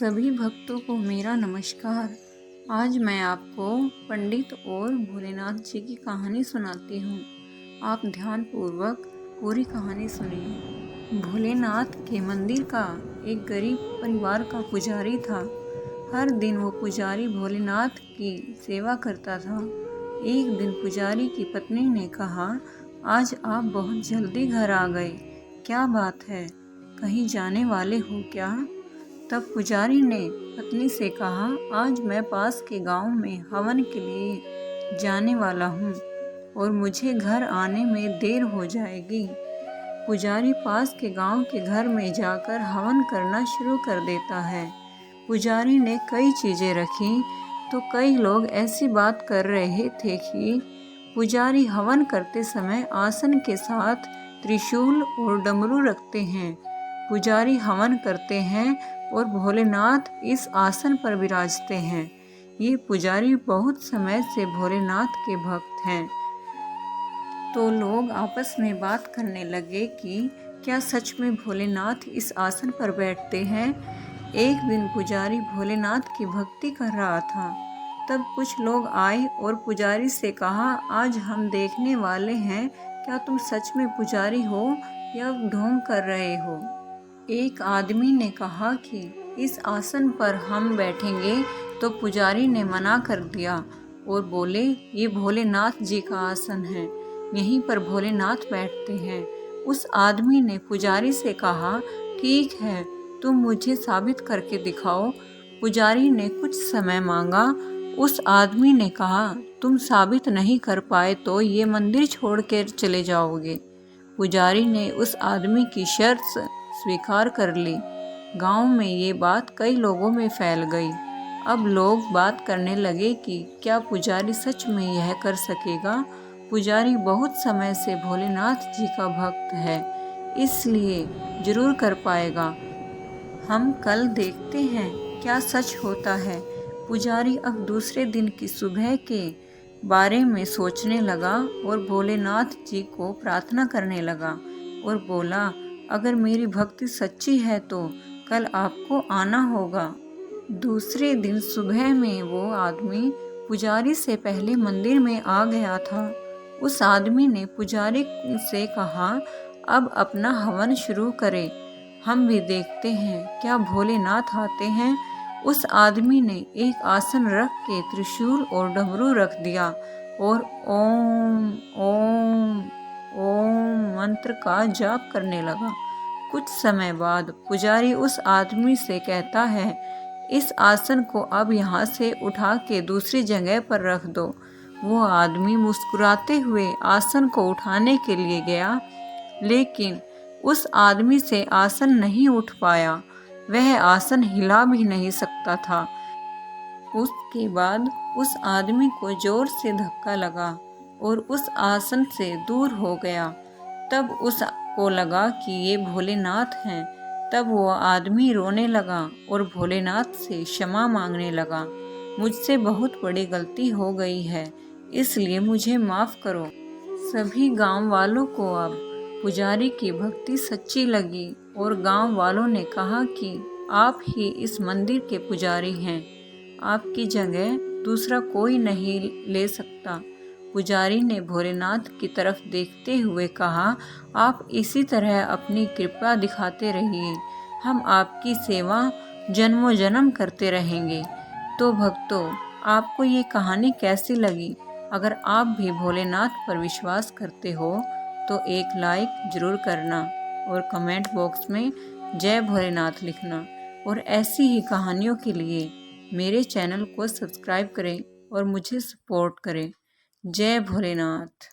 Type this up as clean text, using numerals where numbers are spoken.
सभी भक्तों को मेरा नमस्कार। आज मैं आपको पंडित और भोलेनाथ जी की कहानी सुनाती हूँ। आप ध्यानपूर्वक पूरी कहानी सुनिए। भोलेनाथ के मंदिर का एक गरीब परिवार का पुजारी था। हर दिन वो पुजारी भोलेनाथ की सेवा करता था। एक दिन पुजारी की पत्नी ने कहा, आज आप बहुत जल्दी घर आ गए, क्या बात है, कहीं जाने वाले हो क्या? तब पुजारी ने पत्नी से कहा, आज मैं पास के गांव में हवन के लिए जाने वाला हूँ और मुझे घर आने में देर हो जाएगी। पुजारी पास के गांव के घर में जाकर हवन करना शुरू कर देता है। पुजारी ने कई चीज़ें रखी तो कई लोग ऐसी बात कर रहे थे कि पुजारी हवन करते समय आसन के साथ त्रिशूल और डमरू रखते हैं। पुजारी हवन करते हैं और भोलेनाथ इस आसन पर विराजते हैं। ये पुजारी बहुत समय से भोलेनाथ के भक्त हैं। तो लोग आपस में बात करने लगे कि क्या सच में भोलेनाथ इस आसन पर बैठते हैं? एक दिन पुजारी भोलेनाथ की भक्ति कर रहा था। तब कुछ लोग आए और पुजारी से कहा, आज हम देखने वाले हैं, क्या तुम सच में पुजारी हो या ढोंग कर रहे हो? एक आदमी ने कहा कि इस आसन पर हम बैठेंगे, तो पुजारी ने मना कर दिया और बोले, ये भोलेनाथ जी का आसन है, यहीं पर भोलेनाथ बैठते हैं। उस आदमी ने पुजारी से कहा, ठीक है, तुम मुझे साबित करके दिखाओ। पुजारी ने कुछ समय मांगा। उस आदमी ने कहा, तुम साबित नहीं कर पाए तो ये मंदिर छोड़कर चले जाओगे। पुजारी ने उस आदमी की शर्त स्वीकार कर ली। गांव में ये बात कई लोगों में फैल गई। अब लोग बात करने लगे कि क्या पुजारी सच में यह कर सकेगा? पुजारी बहुत समय से भोलेनाथ जी का भक्त है, इसलिए जरूर कर पाएगा। हम कल देखते हैं क्या सच होता है। पुजारी अब दूसरे दिन की सुबह के बारे में सोचने लगा और भोलेनाथ जी को प्रार्थना करने लगा और बोला, अगर मेरी भक्ति सच्ची है तो कल आपको आना होगा। दूसरे दिन सुबह में वो आदमी पुजारी से पहले मंदिर में आ गया था। उस आदमी ने पुजारी से कहा, अब अपना हवन शुरू करें, हम भी देखते हैं क्या भोलेनाथ आते हैं। उस आदमी ने एक आसन रख के त्रिशूल और डमरू रख दिया और ओम ओम ओम मंत्र का जाप करने लगा। कुछ समय बाद पुजारी उस आदमी से कहता है, इस आसन को अब यहाँ से उठा के दूसरी जगह पर रख दो। वो आदमी मुस्कुराते हुए आसन को उठाने के लिए गया, लेकिन उस आदमी से आसन नहीं उठ पाया। वह आसन हिला भी नहीं सकता था। उसके बाद उस आदमी को जोर से धक्का लगा और उस आसन से दूर हो गया। तब उसको लगा कि ये भोलेनाथ हैं। तब वो आदमी रोने लगा और भोलेनाथ से क्षमा मांगने लगा, मुझसे बहुत बड़ी गलती हो गई है, इसलिए मुझे माफ़ करो। सभी गांव वालों को अब पुजारी की भक्ति सच्ची लगी और गांव वालों ने कहा कि आप ही इस मंदिर के पुजारी हैं, आपकी जगह दूसरा कोई नहीं ले सकता। पुजारी ने भोलेनाथ की तरफ देखते हुए कहा, आप इसी तरह अपनी कृपा दिखाते रहिए, हम आपकी सेवा जन्मों जन्म करते रहेंगे। तो भक्तों, आपको ये कहानी कैसी लगी? अगर आप भी भोलेनाथ पर विश्वास करते हो तो एक लाइक ज़रूर करना और कमेंट बॉक्स में जय भोलेनाथ लिखना। और ऐसी ही कहानियों के लिए मेरे चैनल को सब्सक्राइब करें और मुझे सपोर्ट करें। जय भोलेनाथ।